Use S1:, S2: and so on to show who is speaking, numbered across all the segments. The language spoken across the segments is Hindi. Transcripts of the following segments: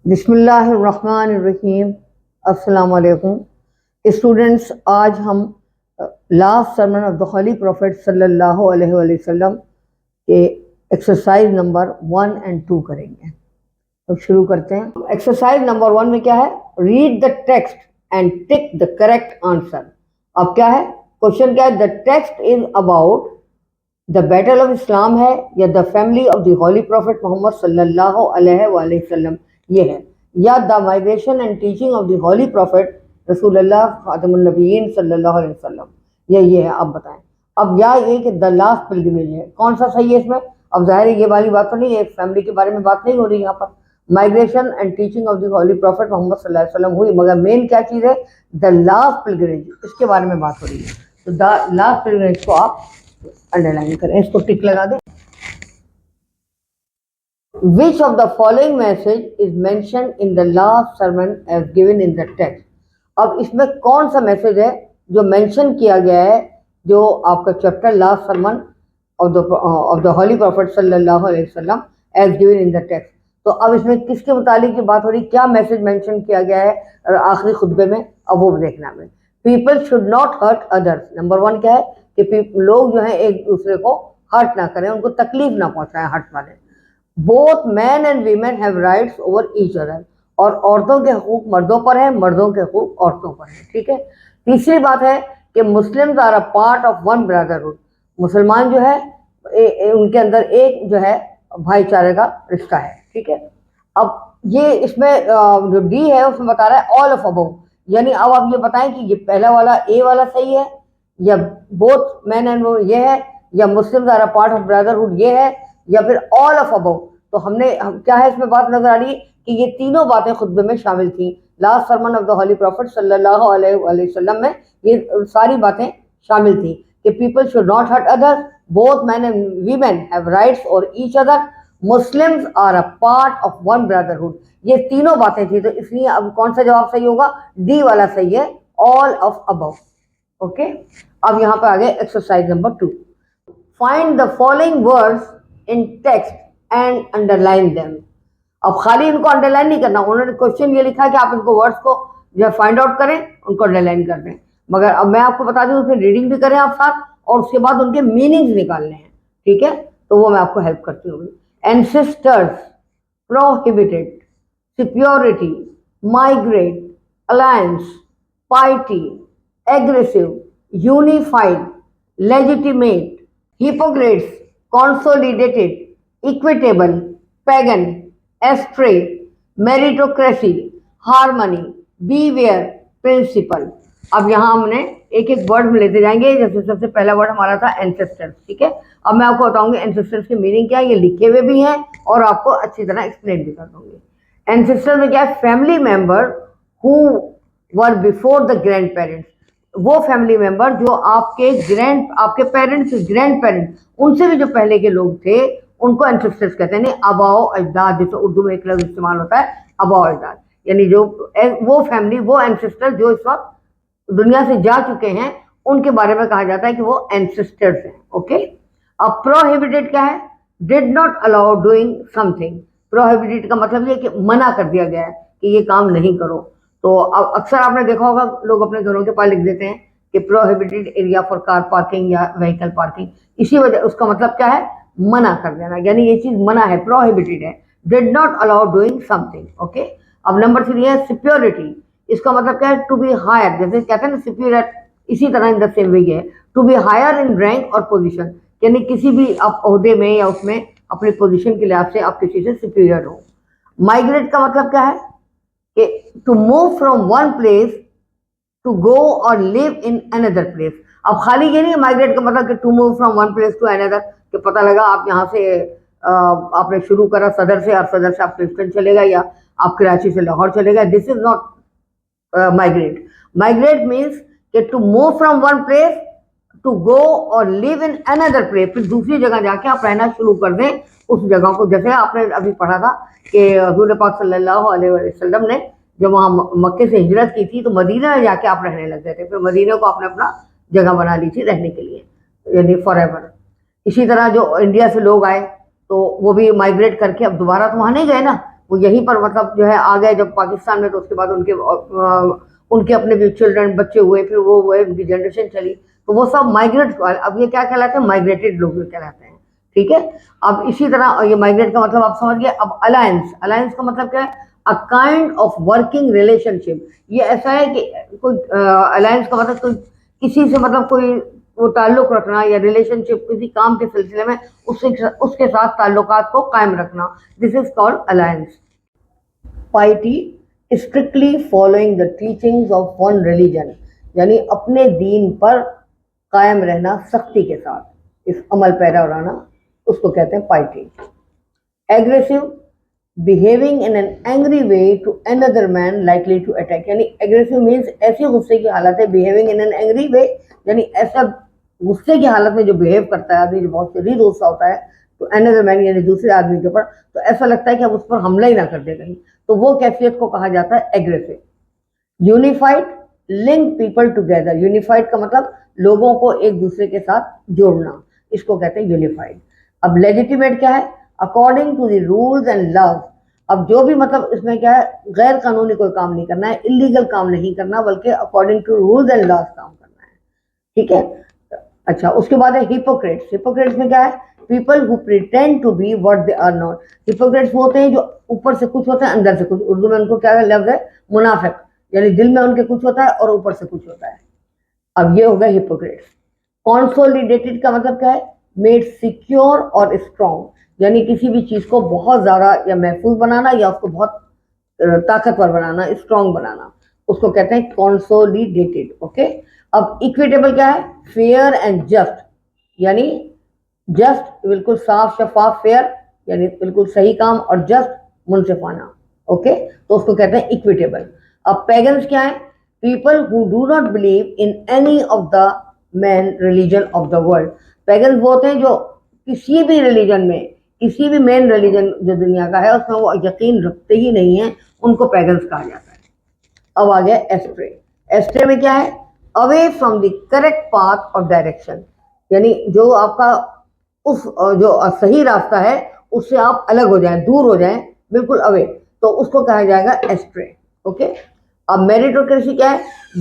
S1: बिस्मिल्लाहिर्रहमानिर्रहीम। अस्सलाम वालेकुम स्टूडेंट्स। आज हम last sermon of the holy prophet सल्लल्लाहु अलैहि वसल्लम के एक्सरसाइज नंबर 1 और 2 करेंगे। तो शुरू करते हैं। एक्सरसाइज नंबर 1 में क्या है? Read the text and tick the correct answer. अब क्या है क्वेश्चन? क्या है? The text is about the battle of Islam है या the family of the holy prophet Muhammad सल्लल्लाहु अलैहि वसल्लम ये है, या the migration and teaching of the holy prophet रसूलुल्लाह फातिमुन नबीयीन सल्लल्लाहु अलैहि वसल्लम ये है। अब बताएं। अब या ये कि द लास्ट पिलग्रिमेज है, कौन सा सही है इसमें? अब जाहिर है ये वाली बात तो नहीं है, फैमिली के बारे में बात नहीं हो रही यहाँ पर। Migration and teaching of the holy prophet Muhammad सल्लल्लाहु अलैहि वसल्लम हुई, मगर मेन क्या चीज़ है? द लास्ट पिलग्रिमेज, इसके बारे में बात हो रही है। तो द लास्ट पिलग्रिमेज को आप अंडरलाइन करें, इसको टिक लगा दें। Which of the following message is mentioned in the last sermon as given in the text? अब इसमें कौन सा मैसेज है जो मेंशन किया गया है, जो आपका chapter last sermon of the holy prophet सल्लल्लाहु अलैहि वसल्लम as given in the text. तो अब इसमें किसके मुतालिक की बात हो रही, क्या मैसेज मेंशन किया गया है आखिरी खुतबे में? अब वो देखना है। People should not hurt others. Number 1 क्या है कि लोग जो है एक दूसरे को हर्ट ना करें, उनको तकलीफ ना पहुंचाएं, हर्ट वाले। Both man and women have rights over each other, और औरतों के हकूक मर्दों पर है, मर्दों के हकूक औरतों पर है। ठीक है। तीसरी बात है कि Muslims are a part of one brotherhood. मुसलमान जो है उनके अंदर एक जो है भाईचारे का रिश्ता है। ठीक है। अब ये इसमें जो डी है उसमें बता रहा है ऑल ऑफ अबव, यानी अब आप ये बताएं कि ये पहला वाला ए वाला सही है, या बोथ मैन एंड वो ये है, या Muslims are a part of brotherhood ये है, या फिर ऑल ऑफ अबव। तो क्या है इसमें बात नजर आ रही है कि ये तीनों बातें खुतबे में शामिल थी। Last sermon of the holy prophet सल्लल्लाहु अलैहि वसल्लम में ये सारी बातें शामिल थी कि people should not hurt other, both man and women have rights और each other, Muslims are a part of one brotherhood. ये तीनों बातें थी, तो इसलिए अब कौन सा जवाब सही होगा? डी वाला सही है, ऑल ऑफ अबव। ओके। अब यहाँ पर आ गए exercise number 2। Find the following words in text and underline them. अब खाली इनको अंडरलाइन नहीं करना, उन्होंने क्वेश्चन ये लिखा है कि आप इनको वर्ड्स को जो फाइंड आउट करें, उनको अंडरलाइन कर दें। मगर अब मैं आपको बता दूं उसमें रीडिंग भी करें आप साथ, और उसके बाद उनके मीनिंग्स निकालने हैं। ठीक है। तो वो मैं आपको हेल्प करती हूँ। Ancestors, prohibited, security, migrate, alliance, piety, aggressive, unified, legitimate, hypocrites, consolidated, equitable, pagan, astray, meritocracy, harmony, beware, principle। अब यहाँ हमने एक एक वर्ड में लेते जाएंगे। जैसे सबसे पहला वर्ड हमारा था एंसेस्टर्स। ठीक है। अब मैं आपको बताऊंगी एंसेस्टर्स की मीनिंग क्या है, ये लिखे हुए भी हैं और आपको अच्छी तरह एक्सप्लेन भी कर दूंगी। एंसेस्टर में क्या है? Family member who were before the grand parents. वो फैमिली मेंबर जो आपके पेरेंट्स, ग्रैंड पेरेंट्स, उनसे भी जो पहले के लोग थे, उनको एंसेस्टर्स कहते हैं। अबाओ अजदाद, जैसे उर्दू में एक लफ्ज इस्तेमाल होता है अबाओ अजदाद, यानी जो वो फैमिली, वो एंसेस्टर जो इस वक्त दुनिया से जा चुके हैं, उनके बारे में कहा जाता है कि वो एंसेस्टर्स हैं। ओके। अब प्रोहिबिटेड क्या है? Did not allow doing something. Prohibited का मतलब ये कि मना कर दिया गया है कि ये काम नहीं करो। तो अब अक्सर आपने देखा होगा लोग अपने घरों के पास लिख देते हैं कि prohibited area for car parking या व्हीकल पार्किंग। इसी वजह, उसका मतलब क्या है? मना कर देना, यानी ये चीज मना है, प्रोहिबिटेड है। Did not allow doing something. Okay. अब नंबर 3 है सिक्योरिटी। इसका मतलब क्या है? टू बी हायर, जैसे कहते हैं ना सुपीरियर, इसी तरह इन द सेम वे है to be higher in rank और पोजीशन, यानी किसी भी आप ओहदे में या उसमें अपनी पोजीशन के लिहाज से आप किसी से सुपीरियर हो। माइग्रेट का मतलब क्या है? कि to move from one place to go और लिव इन अनदर प्लेस। अब खाली ये नहीं है माइग्रेट का मतलब कि to move from one place to another, कि पता लगा आप यहाँ से आपने शुरू करा सदर से, और सदर से आप क्रिस्टन चलेगा, या आप कराची से लाहौर चलेगा। This is not migrate. Migrate means कि to move from one place to go और लिव इन अनदर प्लेस, फिर दूसरी जगह जाके आप रहना शुरू कर दें उस जगह को। जैसे आपने अभी पढ़ा था कि हुजूर पाक सल्लल्लाहु अलैहि वसल्लम ने जब वहाँ मक्के से हिजरत की थी, तो मदीना में जाके आप रहने लग गए थे, फिर मदीना को आपने अपना जगह बना ली थी रहने के लिए, यानी फॉर एवर। इसी तरह जो इंडिया से लोग आए तो वो भी माइग्रेट करके अब दोबारा तो वहाँ नहीं गए ना, वो यहीं पर मतलब जो है आ गए जब पाकिस्तान में, तो उसके बाद उनके अपने भी चिल्ड्रन बच्चे हुए, फिर वो हुए, उनकी जनरेशन चली, तो वो सब माइग्रेट, अब ये क्या कहलाते हैं, माइग्रेटेड लोग कहलाते हैं। ठीक है, अब इसी तरह ये माइग्रेट का मतलब आप समझ गए। अब अलायंस, अलायंस का मतलब क्या है, a kind of working relationship. ये ऐसा है कि कोई अलायंस का मतलब कोई किसी से मतलब कोई वो ताल्लुक रखना या रिलेशनशिप किसी काम के सिलसिले में उसके साथ ताल्लुकात को कायम रखना, this is called alliance. पाइटी strictly following the teachings of one religion, यानी अपने दीन पर कायम रहना सख्ती के साथ, इस अमल पैरा रहना, उसको कहते हैं piety. Aggressive, behaving in an angry way to another man likely to attack, यानी एग्रेसिव मीन्स ऐसी गुस्से की हालत है, behaving in an angry way यानी ऐसा गुस्से की हालत में जो बिहेव करता है आदमी, जो बहुत शदीद गुस्सा होता है, तो अनदर मैन यानी दूसरे आदमी के ऊपर, तो ऐसा लगता है कि अब उस पर हमला ही ना कर दे कहीं, तो वो कैफियत को कहा जाता है aggressive. Unified, link people together, unified का मतलब लोगों को एक दूसरे के साथ जोड़ना, इसको कहते हैं यूनिफाइड। अब लेजिटिमेट क्या है, according to the rules and laws, अब जो भी मतलब इसमें क्या है, गैर कानूनी कोई काम नहीं करना है, इलीगल काम नहीं करना, बल्कि according to rules and laws काम करना है। ठीक है, अच्छा, उसके बाद है हिपोक्रेट्स। हिपोक्रेट्स में क्या है, people who pretend to be what they are not. Hypocrites वो होते हैं जो ऊपर से कुछ होता है अंदर से कुछ, उर्दू में उनको क्या लफ्ज है, मुनाफिक, यानी दिल में उनके कुछ होता है और ऊपर से कुछ होता है। अब ये हो गया हिपोक्रेट्स। कॉन्सोलिडेटेड का मतलब क्या है, मेड सिक्योर और स्ट्रॉन्ग, यानी किसी भी चीज को बहुत ज्यादा या महफूज बनाना या उसको बहुत ताकतवर बनाना, स्ट्रॉन्ग बनाना, उसको कहते हैं कॉन्सोलिडेटेड। ओके, अब इक्विटेबल क्या है, फेयर एंड जस्ट, यानी जस्ट बिल्कुल साफ शफाफ, फेयर यानी बिल्कुल सही काम, और जस्ट मुनसिफाना। ओके, तो उसको कहते हैं इक्विटेबल। अब पैगन्स क्या है, people who do not believe in any of the main religion of the world. Pagans वो होते हैं जो किसी भी रिलीजन में, किसी भी मेन रिलीजन जो दुनिया का है उसमें वो यकीन रखते ही नहीं है, उनको पैगन्स कहा जाता है। अब आ गया एस्ट्रे। एस्ट्रे में क्या है, away from the correct path of direction, यानी जो आपका उस जो सही रास्ता है उससे आप अलग हो जाएं, दूर हो जाएं, बिल्कुल अवे, तो उसको कहा जाएगा एस्ट्रे। ओके, अब मेरिटोक्रेसी क्या है,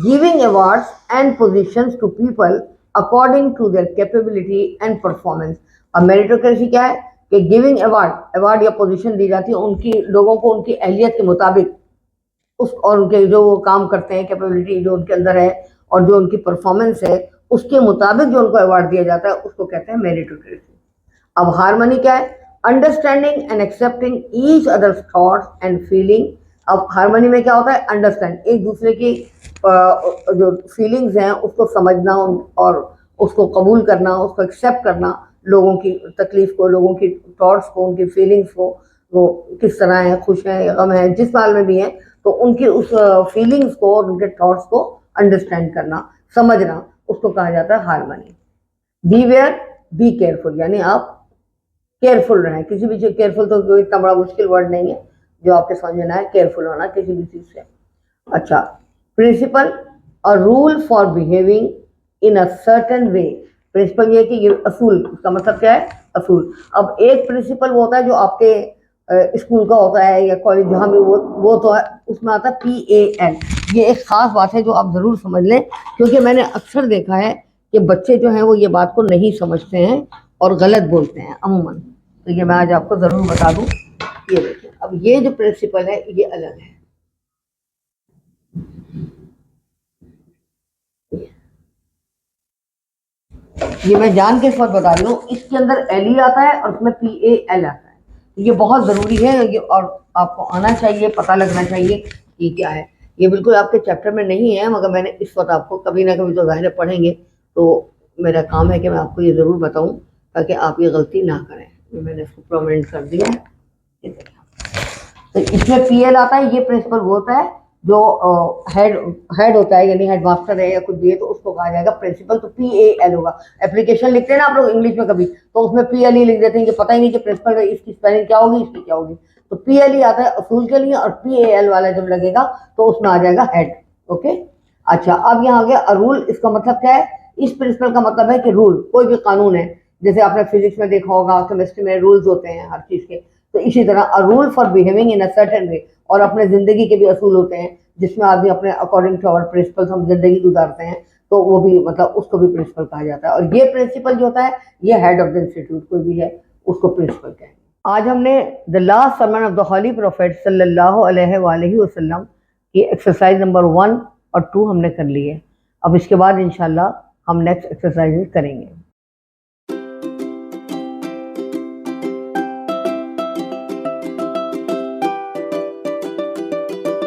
S1: giving awards and positions to people according to their capability and performance. अब मेरिटोक्रेसी क्या है कि गिविंग अवार्ड या पोजीशन दी जाती है उनकी लोगों को उनकी अहलियत के मुताबिक, उस और उनके जो वो काम करते हैं, कैपेबिलिटी जो उनके अंदर है और जो उनकी परफॉर्मेंस है उसके मुताबिक जो उनको अवार्ड दिया जाता है उसको कहते हैं मेरिटोक्रेसी। अब हार्मनी क्या है, understanding and accepting each others thoughts and feeling. अब हार्मनी में क्या होता है, अंडरस्टैंड, एक दूसरे की जो फीलिंग्स हैं उसको समझना और उसको कबूल करना, उसको एक्सेप्ट करना, लोगों की तकलीफ को, लोगों की थॉट्स को, उनकी फीलिंग्स को, वो किस तरह है, खुश हैं या गम है, जिस हाल में भी हैं, तो उनकी उस फीलिंग्स को और उनके थॉट्स को अंडरस्टैंड करना, समझना, उसको कहा जाता है harmony. Beware, be careful, यानी आप केयरफुल रहें किसी भी चीज, केयरफुल तो कोई इतना बड़ा मुश्किल वर्ड नहीं है जो आपके समझ में ना है, केयरफुल होना किसी भी चीज से। अच्छा, principle, a rule for behaving in a certain way. Principle ये कि ये असूल, उसका मतलब क्या है, असूल। अब एक प्रिंसिपल वो होता है जो आपके स्कूल का होता है या कॉलेज जहाँ भी, वो तो है, उसमें आता है PAL। ये एक खास बात है जो आप जरूर समझ लें, क्योंकि मैंने अक्सर देखा है कि बच्चे जो हैं वो ये बात को नहीं समझते हैं और गलत बोलते हैं अमूमन, तो ये मैं आज आपको जरूर बता दूं। ये देखिए, अब ये जो प्रिंसिपल है ये अलग है, ये मैं जान के इस वक्त बता रही हूँ, इसके अंदर LE आता है और उसमें PAL आता है, ये बहुत ज़रूरी है ये, और आपको आना चाहिए, पता लगना चाहिए कि क्या है। ये बिल्कुल आपके चैप्टर में नहीं है, मगर मैंने इस वक्त आपको कभी ना कभी तो ज़ाहिर पढ़ेंगे, तो मेरा काम है कि मैं आपको ये ज़रूर बताऊँ ताकि आप ये गलती ना करें। मैंने इसको प्रोमिनेंट कर दिया है, तो इसमें PL आता है, ये प्रिंसिपल वो होता है जो हेड होता है, यानी हेड मास्टर है या कुछ भी है, तो उसको कहा जाएगा प्रिंसिपल, तो PAL होगा। एप्लीकेशन लिखते हैं ना आप लोग इंग्लिश में कभी, तो उसमें PL ही लिख देते हैं कि पता ही नहीं कि प्रिंसिपल इसकी स्पेलिंग क्या होगी, इसकी क्या होगी, तो PL ही आता है असूल के लिए, और PAL वाला जब लगेगा तो उसमें आ जाएगा हेड। ओके, अच्छा, अब यहाँ आ गया रूल। इसका मतलब क्या है, इस प्रिंसिपल का मतलब है कि रूल, कोई भी कानून है, जैसे आपने फिजिक्स में देखा होगा, केमिस्ट्री में रूल्स होते हैं हर चीज के, तो इसी तरह अ rule for behaving in a certain वे, और अपने ज़िंदगी के भी असूल होते हैं जिसमें आदमी अपने अकॉर्डिंग टू आवर प्रिंसिपल्स हम ज़िंदगी गुजारते हैं, तो वो भी मतलब उसको भी प्रिंसिपल कहा जाता है। और ये प्रिंसिपल जो होता है ये हेड ऑफ द इंस्टीट्यूट कोई भी है उसको प्रिंसिपल कहेंगे। आज हमने the last sermon of the holy prophet सल्लल्लाहु अलैहि वसल्लम की एक्सरसाइज नंबर 1 और 2 हमने कर ली है। अब इसके बाद इंशाल्लाह हम नेक्स्ट एक्सरसाइज करेंगे।